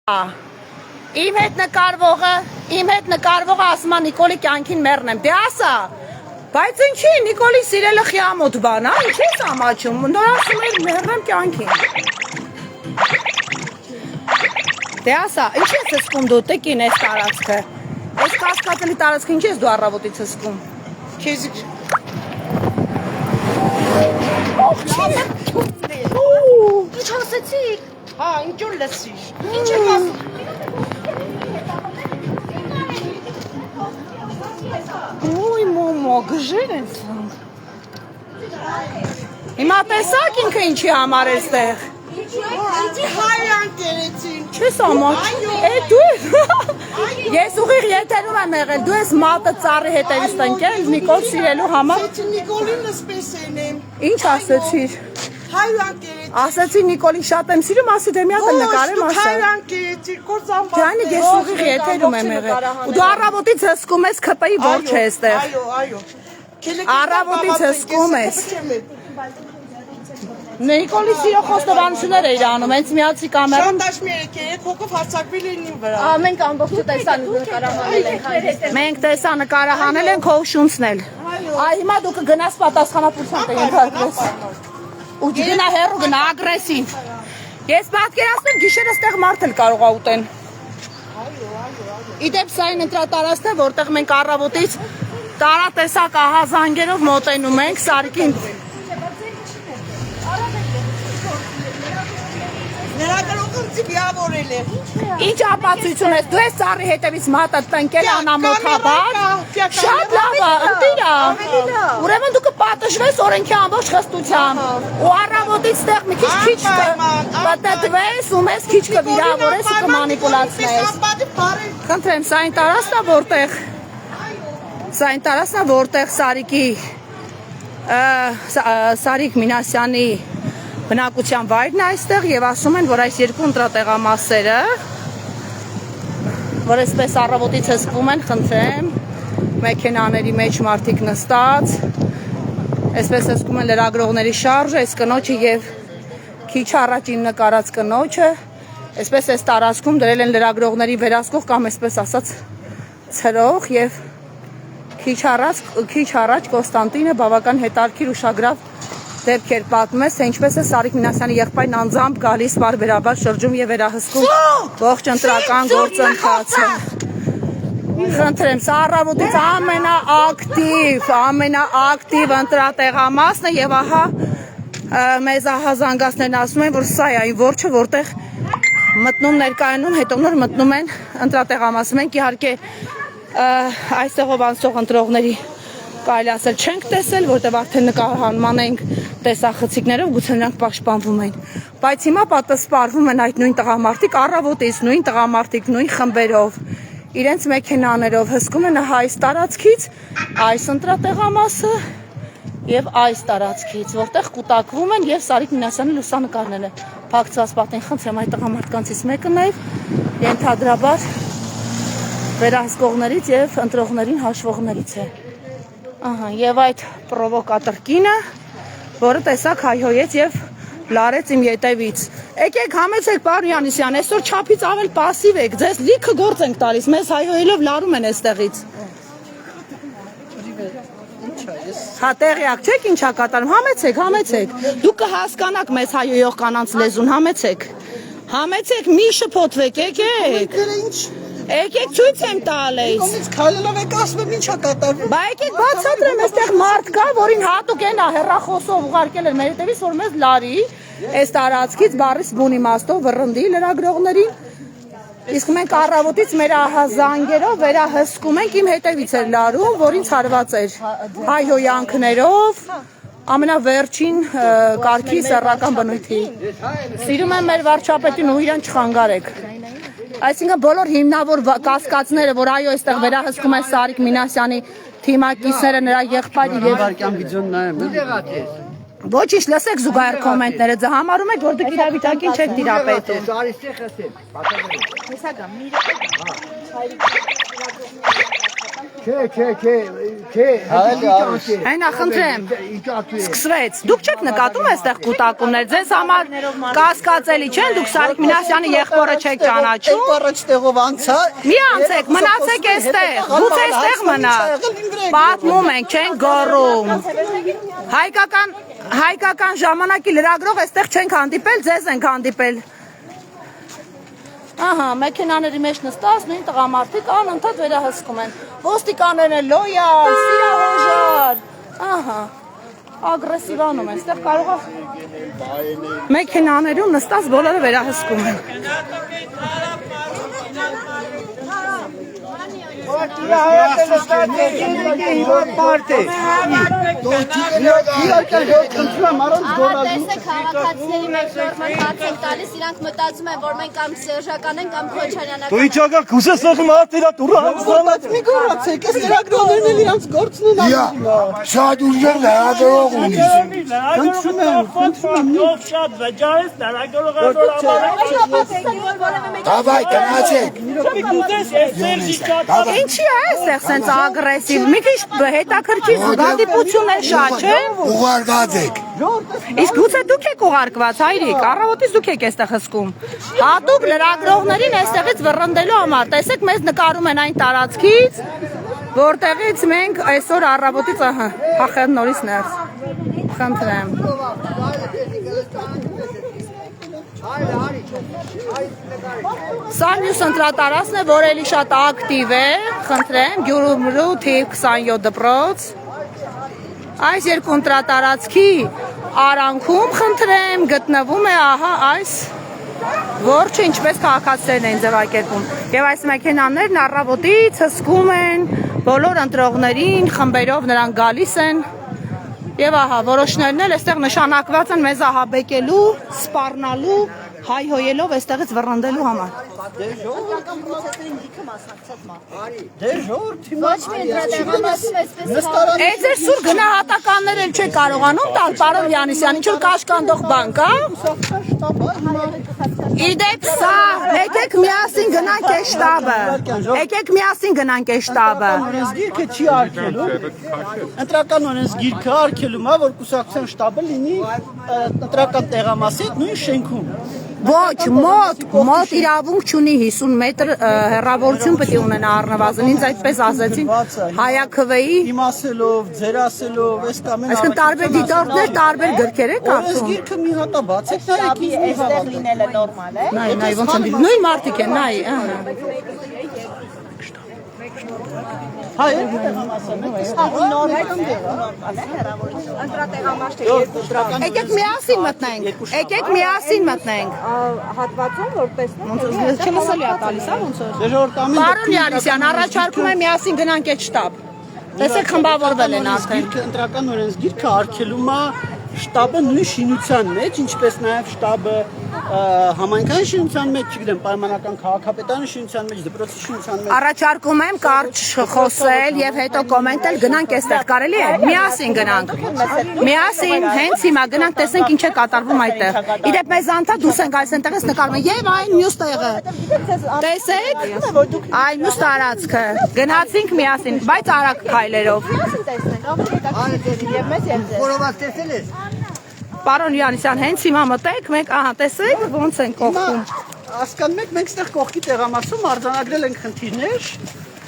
Իմ հետ նկարվողը ասում է Նիկոլի կյանքին մեռն եմ, դե ասա, բայց ինչի Նիկոլի սիրելը խիամոտ բան, ինչ ես ամաչում, նոր ասում էր մեռն եմ կյանքին, դե ասա, ինչ ես հսկում դու, տկին ես տարածքը, ես կասկածելի տարածքը ինչ ես դու առավոտից հսկում, Քեզիկ Ինչ ասեցիք, հա, ինչ որ լսիր ինչ եմ ասում, Ոյ մոմո, գժեր են սրանք, հիմա տեսակ ինքը ինչի համար է ստեղ, Ինչի հայրան կերեցին չես ամաչ, դու ես ուղիղ եթերում եմ եղել, դու ես մատը ծառի հետևից տնկել, Նիկոլ սիրելու համար, Նիկոլին ասպես ենեմ ինչ ասեցիր, Հայրան կերեցին ասեցի Նիկոլին շատ եմ սիրում, ասի դե մի հատ էլ նկարեմ ասա, Հայրան կերեցին, կործան Դյանի ես ուղիղ եթերում եմ եղել, ու դու առավոտից հսկում ես քպի որջ է ստեղ, Այո առավոտից հսկում ես, Նիկոլի սիրո խոստովանություններ էիր անում, հենց միացի կամերան Շանտաժ մի եկեք, հոգով հարցակվել են իմ վրա Մենք ամբողջը տեսան նկարահանել ենք Մենք տեսա նկարահանել ենք հող շունցն էլ, այ հիմա դու կգնաս պատասխանատվության ենթարկվես, ու գնա հեռու գնա ագրեսիվ, ես պատկերացնում գիշերը ստեղ մարդ էլ կարող է ուտեն, իդեպ սա այն ընտրատարածքն է, որտեղ մենք առավոտից տարատեսակ ահազանգերով մոտենում ենք Սարիկին Ներագրողը վիավորել է Ինչ ապացույցություն ես, դու ես ծառի հետևից մատը տնկել անամոթաբար, շատ լավ է, ընտիրա, ուրեմն դու կպատժվես օրենքի ամբողջ խստությամբ, ու առավոտից ստեղ մի քիչ պտտվես, ու մեզ քիչ կվիրավորես ու կմանիպուլացնես, խնդրեմ, սա այն տարածքն է, որտեղ Սարիկ Մինասյանի բնակության վայրն է այստեղ և ասում են, որ այս երկու ընտրատեղամասերը, որ այսպես առավոտից հսկվում են, խնդրեմ, մեքենաների մեջ մարդիկ նստած, այսպես հսկվում են լրագրողների շարժը, այս կնոջը և քիչ առաջ իմ նկարած կնոջը, այսպես այս տարածքում դրել են լրագրողների վերահսկող կամ այսպես ասած ցրող և քիչ առաջ Կոստանտինը բավական հետաքրքիր ուշագրավ դեպքեր պատմես, թե ինչպես է Սարիկ Մինասյանի եղբայրն անձամբ գալիս բարբերաբար շրջում և վերահսկում ողջ ընտրական գործընթացը։ Խնդրեմ, սա առավոտից ամենաակտիվ ընտրատեղամասն է և ահա մեզ ահազանգացներն ասում են, որ սա է այն որջը, որտեղ մտնում ներկայանում, հետո նոր մտնում են ընտրատեղամասը։ Մենք իհարկե այստեղով անցող ընտրողների կարելի ասել չենք տեսել, որտեղ արդեն նկարահանման ենք տեսախցիկներով, գուցե նրանք պաշտպանվում են, բայց հիմա պատասպարվում են այդ նույն տղամարդիկ, առավոտից նույն տղամարդիկ, նույն խմբերով, իրենց մեքենաներով հսկում են այս տարածքից, այս ընտրատեղամասը և այս տարածքից, որտեղ կուտակվում են և Սարիկ Մինասյանի լուսանկարները փակցված պատին, խնդրեմ այդ տղամարդկանցից մեկը նաև ենթադրաբար վերահսկողներից և ընտրողներին հաշվողներից է։ Եվ այդ պրովոկատոր կինը, որը տեսակ հայհոյեց և լարեց իմ ետևից։ Եկեք համեցեք պարոն Յանիսյան, այսօր չափից ավել պասիվ եք, ձեզ լիքը գործ ենք տալիս, մեզ հայհոյելով լարում են այստեղից։ Հա տեղյակ չեք ինչա կատարում, համեցեք, դուք կհասկանաք մեզ հայհոյող կանանց լեզուն, համեցեք, մի շփոթվեք, եկեք։ Եկեք ցույց եմ տալիս։ Կողմից քայլելով եք ասում եմ ինչա կատարվում։ Բա եկեք բացատրեմ, այստեղ մարդ կա, որին հատուկ են հեռախոսով ուղարկել են մեր հետևից, որ մեզ լարի, այս տարածքից բառից բուն իմաստով վռնդի լրագրողներին։ Իսկ մենք առավոտից մեր ահազանգերով վերահսկում ենք, իմ հետևից էր լարում, որ ինձ հարված էր հայհոյանքներով, ամենավերջին կարգի սեռական բնույթի։ Սիրում եմ մեր վարչապետին ու իրան չխանգարեք։ Այսինքն բոլոր հիմնավոր կասկածները, որ այո այստեղ վերահսկում է Սարիկ Մինասյանի թիմակիցները, նրա եղբայրը և Ոչինչ, լսեք զուգահեռ կոմենտները, ձեզ համարում եք, որ դուք իրավիճակին չեք տիրապետում։ Այնա խնդրեմ։ Սկսվեց։ Դուք չեք նկատում այստեղ կուտակումներ։ Ձեզ համար կասկածելի չեն, դուք Սարիկ Մինասյանի եղբորը չեք ճանաչում։ Առաջ տեղով անցա։ Մի անցեք, մնացեք այստեղ։ Գուցե այստեղ մնա։ Պատմում ենք, չեն գոռում։ Հայկական ժամանակի լրագրող այստեղ չենք հանդիպել, ձեզ ենք հանդիպել։ Ահա, մեքենաների մեջ նստած նույն տղամարդիկ անընդհատ վերահսկում են։ Ոստիկանները լոյալ, սիրահոժար։ Ահա, ագրեսիվանում են, այստեղ կարող է մեքենաներում նստած բոլորը վերահսկում են։ Տեսեք քաղաքացիների մեջ նորմալ հարց են տալիս, իրանք մտածում են, որ մենք կամ սերժական են կամ քոչարյանական։ Դու իջակա կուսես ասում արտիրա դուր Բայց մի գոռացեք, այս լրագրողներն էլ իրանց գործն են անում։ Շատ ուժեղ լրագրող ունի։ Ով շատ վճարես լրագրողը Դավայ գնացեք։ Ինչի է այստեղ սենց ագրեսիվ։ Մի քիչ հետաքրքիր զգադիպություններ շատ չէ։ Ուղարկած եք։ Իսկ գուցե դուք եք ուղարկված, հայրիկ, առավոտից դուք եք այստեղ հսկում։ Հատուկ լրագրողներին այստեղից վռնդելու համար, տեսեք, մեզ նկարում են այն տարածքից, որտեղից մենք այսօր առավոտից հախել նորից ներս։ Խնդրեմ։ Սա մյուս ընտրատարածքն է, որ էլի շատ ակտիվ է, խնդրեմ, Գյումրու թիվ 27 դպրոց։ Այս երկու ընտրատարածքի արանքում, խնդրեմ, գտնվում է ահա այս որջը, ինչպես քաղաքացիներն են ձևակերպում։ Եվ այս մեքենաներն առավոտից հսկում են բոլոր ընտրողներին, խմբերով նրանք գալիս են։ Եվ ահա, որոշներն էլ այստեղ նշանակված են մեզ ահաբեկելու, սպառնալու, հայհոյելով այստեղից վռնդելու համար։ Ոչ մի ընդրատեղամասում այսպես Այդ ձեր սուր գնահատականներ էլ չէ կարողանում տալ, պարոն Յանիսյան, ինչ որ կաշկանդող բան կա։ Իդեպ սա, եկեք միասին գնանք այս շտաբը։ Եկեք միասին գնանք այս շտաբը։ Օրենսգիրքը չի արգելում։ Ընտրական օրենսգիրքը արգելում է, որ կուսակցության շտաբը լինի ընտրական տեղամասի հետ նույն շենքում։ Ոչ, մոտ իրավունք չունի 50 մետր հեռավորություն պետք է ունենա առնվազն, ինձ այդպես ասեցին Հայաքվեի։ Իմ ասելով, ձեր ասելով, այս կամ այն։ Այսինքն տարբեր դիտորդներ, տարբեր գրքեր եք ասում։ Օրենսգիրքը մի հատա բացեք, նայեք ինձ այստեղ լինելը նորմալ է։ Նայ, ոնց են դիտում։ Նույն մարդիկ են, նայ, ահա։ Հայ, նորմալ է հեռավորություն։ ընտրատեղամասը երկու դրամ։ Եկեք միասին մտնենք։ Եկեք միասին մտնենք։ Հատվածում որ տեսնում Ոնց չլսելի է տալիս, հա ոնց որ։ Դժորտամին Պարոն Յանիսյան, առաջարկում եմ միասին գնանք այդ շտաբ։ Տեսեք խմբավորվել են արդեն։ ընտրական օրենսգիրքը արգելում է շտաբը նույն շինության մեջ, ինչպես նաև շտաբը համայնքային շինության մեջ, չգիտեմ, պայմանական քաղաքապետարանի շինության մեջ, դպրոցի շինության մեջ։ Առաջարկում եմ կարճ խոսել եւ հետո կոմենտել, գնանք այստեղ, կարելի է։ Միասին գնանք։ Միասին հենց հիմա գնանք, տեսնենք ինչ է կատարվում այդտեղ։ Իրեւ մեզ անդա դուրս են գալիս այնտեղից նկարում են եւ այն մյուս տեղը։ Տեսեք, այն մյուս տարածքը։ Գնացինք միասին, բայց արագ քայլերով։ Պարոն Յանիսյան, հենց հիմա մտեք, մենք ահա տեսեք ոնց են կողքում։ Հասկանում եք, մենք այստեղ կողքի տեղամասում արձանագրել ենք խնդիրներ,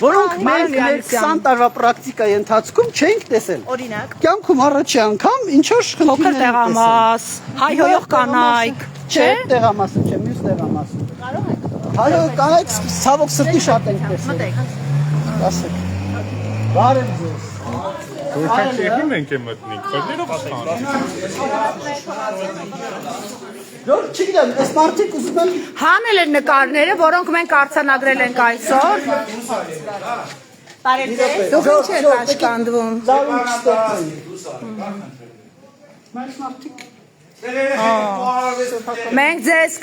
որոնք մենք 20 տարվա պրակտիկայի ընթացքում չենք տեսել։ Օրինակ, կյանքում առաջի անգամ ինչ որ Փոքր տեղամաս, հայհոյող կանայք, չէ՞։ Տեղամասը չէ, մյուս տեղամասը։ Կարող եք։ Հայհոյող կանայք ցավոք սրտի շատ ենք տեսել։ Մտեք։ Ասեք։ Բարև ձեզ։ Որքան եկնում ենք մտնենք, բերներով ասան։ Դուք չգիտեմ, այս մարդիկ ուզում են Հանել են նկարները, որոնք մենք արձանագրել ենք այսօր։ Դուք ինչ եք աշխատվում։ զարում չստեղծեն։ Այս մարդիկ Մենք ձեզ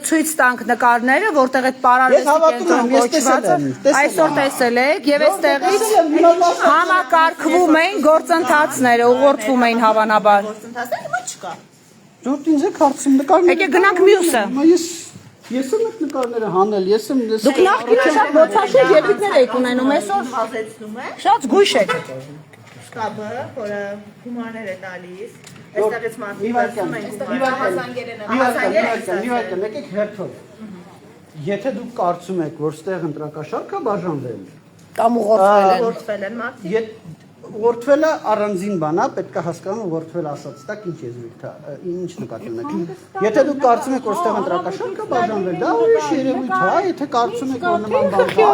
ցույց տանք նկարները, որտեղ այդ պարարվեստի կենտրոն կոչված է։ Այսօր տեսել եք եւ այստեղից համակարգվում են գործընթացները, ուղղորդվում էին հավանաբար։ Դուք ինձ եք հարցում նկարները։ Եկեք գնանք մյուսը։ Ես Ես եմ այդ նկարները հանել, ես եմ Դուք նախկինում շատ ոցաշուտ ելույթներ եք ունենում, այսօր Ազեցնում է շատ զգույշ եք։ շտաբը, որը գումարներ է տալիս, այստեղից մի մարդիկ վայրկյան, եկեք հերթով։ Եթե դուք կարծում եք, որ ստեղ ընտրակաշարք է բաժանվել, Կամ ուղղորդվել են։ գործվել են մարդիկ, Ուղղորդվելը առանձին բան է, պետք է հասկանալ ուղղորդվել ասած տակ ինչ եզրիկ է, ինչ նկատի ունեք։ Եթե դուք կարծում եք, որ ստեղ ընտրակաշարք է բաժանվել, դա ուրիշ երևույթ է, եթե կարծում եք, որ նման բան կա,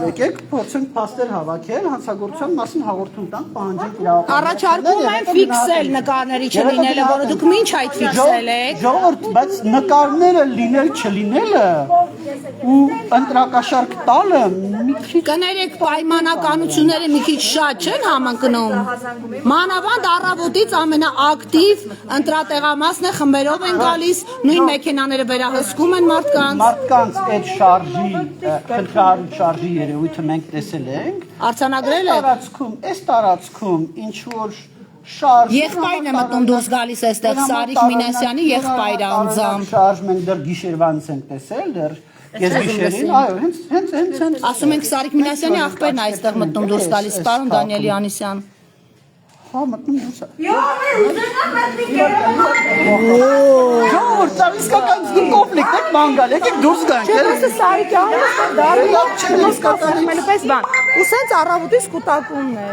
եկեք փորձենք փաստեր հավաքել, հանցագործության մասին հաղորդում տանք, պահանջենք իրավապահ։ Առաջարկում են ֆիքսել նկարների չլինելը, որը դուք մինչ այդ ֆիքսել եք։ Ժողովուրդ, բայց նկարները լինել չլինելը ու ընտրակաշարք տալը մի քիչ Կներեք պայմանականությունները մի քիչ շատ չեն համընկնում։ Մանավանդ առավոտից ամենաակտիվ ընտրատեղամասն է, խմբերով են գալիս, նույն մեքենաները վերահսկում են մարդկանց այդ շարժի, խնդրահարույց շարժի երևույթը մենք տեսել ենք։ Արձանագրել եք։ Այս տարածքում ինչ որ շարժ Եղբայրն է մտնում դուրս գալիս այստեղ Սարիկ Մինասյանի եղբայրը անձամբ։ Շարժ մենք դեռ գիշերվանից ենք տեսել, դեռ գիշերին, այո, հենց Ասում ենք Սարիկ Մինասյանի աղբերն է այստեղ մտնում դուրս գալիս, պարոն Դանիել Յանիսյան։ հա մտնում դուրս է։ Ժողովուրդ, դա իսկական կոնֆլիկտ է, բան գալ, եկեք դուրս գանք։ Չէ, Սարիկյանը դարի Լավ չէ, իսկական պես բան։ Ու սենց առավոտից կուտակումն է։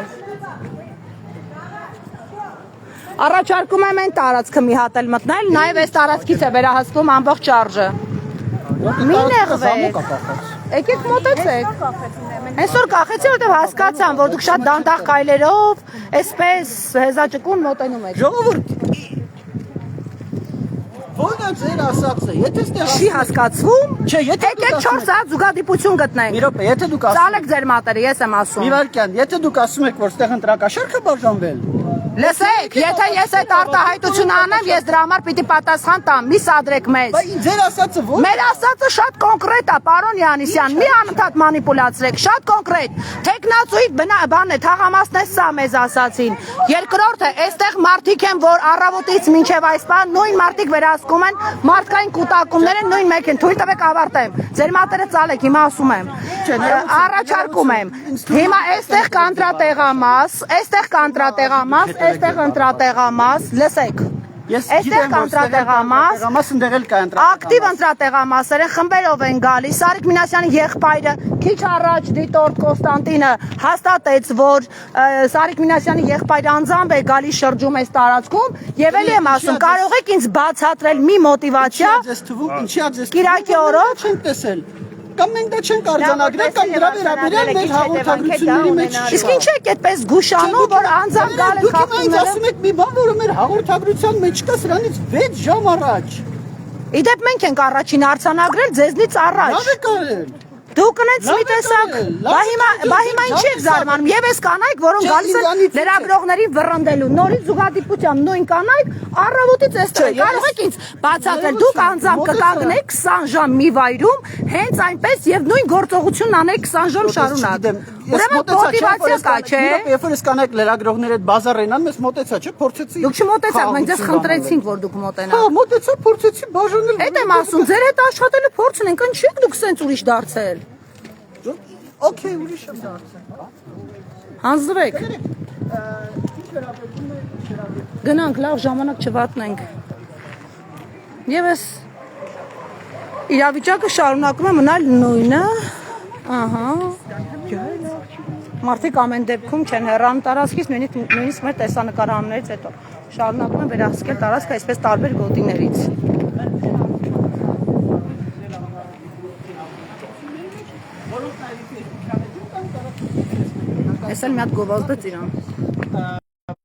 Առաջարկում եմ այն տարածքը մի հատ էլ մտնել, նաև այս տարածքից է վերահսկվում ամբողջ շարժը։ Մի նեղվեք։ Եկեք մոտեցեք։ Այսօր կախեցի, որտեղ հասկացան, որ դուք շատ դանդաղ քայլերով, այսպես հեզաճկուն մոտենում եք։ Ժողովուրդ, ո՞րն է ձեր ասածը, եթե ստեղ Չի հասկացվում։ Չէ, եթե դուք Եկեք 4 հատ զուգադիպություն գտնենք։ Մի րոպե, եթե դուք ասում Ծալեք ձեր մատերը, ես եմ ասում։ Մի վարքյան, եթե դուք ասում եք, որ ստեղ ընտրակաշարք է բաժանվել, Լսեք, եթե ես այդ արտահայտությունը անեմ, ես դրա համար պիտի պատասխան տամ, մի սադրեք մեզ։ բայց ձեր ասածը ո՞ր։ Մեր ասածը շատ կոնկրետ է, պարոն Յանիսյան, մի անընդհատ մանիպուլացրեք, շատ կոնկրետ։ Տեխնացուի բան է, թաղամասն է սա մեզ ասացին։ Երկրորդը, այստեղ մարդիկ են, որ առավոտից մինչև այս բան նույն մարդիկ վերահսկում են, մարդկային կուտակումները նույն մեկ են, թույլ տվեք ավարտեմ։ Ձեր մատերը ծալեք, հիմա ասում եմ։ Առաջարկում եմ։ Հիմա այստեղ կանտրատեղամաս, այստեղ կանտրատեղամաս, այստեղ ընտրատեղամաս, լսեք։ Այստեղ կանտրատեղամաս, ընդեղել կա ակտիվ ընտրատեղամասեր են, խմբերով են գալիս։ Սարիկ Մինասյանի եղբայրը քիչ առաջ դիտորդ Կոստանտինը հաստատեց, որ Սարիկ Մինասյանի եղբայրը անձամբ է գալիս շրջում այս տարածքում, եւ ելի եմ ասում, կարող եք ինձ բացատրել մի մոտիվացիա Կիրակի օրը չենք տեսել։ Կամ մենք դա չենք արձանագրել, կամ դրա վերաբերյալ մեր հաղորդագրությունների մեջ չի։ Իսկ ինչ եք այդպես գուշանում, որ անձամբ գալ եք Դուք ինձ ասում եք մի բան, որը մեր հաղորդագրության մեջ կա, սրանից 6 ժամ առաջ։ Իդեպ մենք ենք առաջին արձանագրել ձեզնից առաջ։ Լավ եք արել։ Դուք ունեք մի տեսակ, բա հիմա ինչ եք զարմանում, եւ այս կանայք, որոնք գալիս են լրագրողներին վռնդելու, նորից զուգադիպությամբ նույն կանայք առավոտից այստեղ են, կարող եք ինձ բացատրել, դուք անձամբ կկանգնեք 20 ժամ մի վայրում, հենց այնպես եւ նույն գործողությունն անեք 20 ժամ շարունակ։ Ուրեմն մոտիվացիա կա, չէ՞։ Երբ որ ես կանայք լրագրողները այդ բազարեն ան, մեզ մոտեցա, չէ՞, փորձեցի։ Դուք չմոտեցաք, մենք ձեզ խնդրեցինք, որ դուք մոտենաք։ Հա, մոտեցա, փորձեցի բաժանել։ Այդ եմ ասում, ձեր հետ աշխատելու փորձ ունենք, ինչ եք դուք սենց ուրիշ դարձել։ Okay, ուրիշ եմ դարձել։ Հանձնվեք։ Գնանք, լավ ժամանակ չվատնենք։ Եվ այս իրավիճակը շարունակում է մնալ նույնը։ Ահա։ Մարդիկ ամեն դեպքում չեն հեռանում տարածքից, նույնիսկ մեր տեսանկարահանումներից հետո շարունակում են վերահսկել տարածքը այսպես տարբեր գոտիներից։ Այս էլ մի հատ գովազդեց իրան։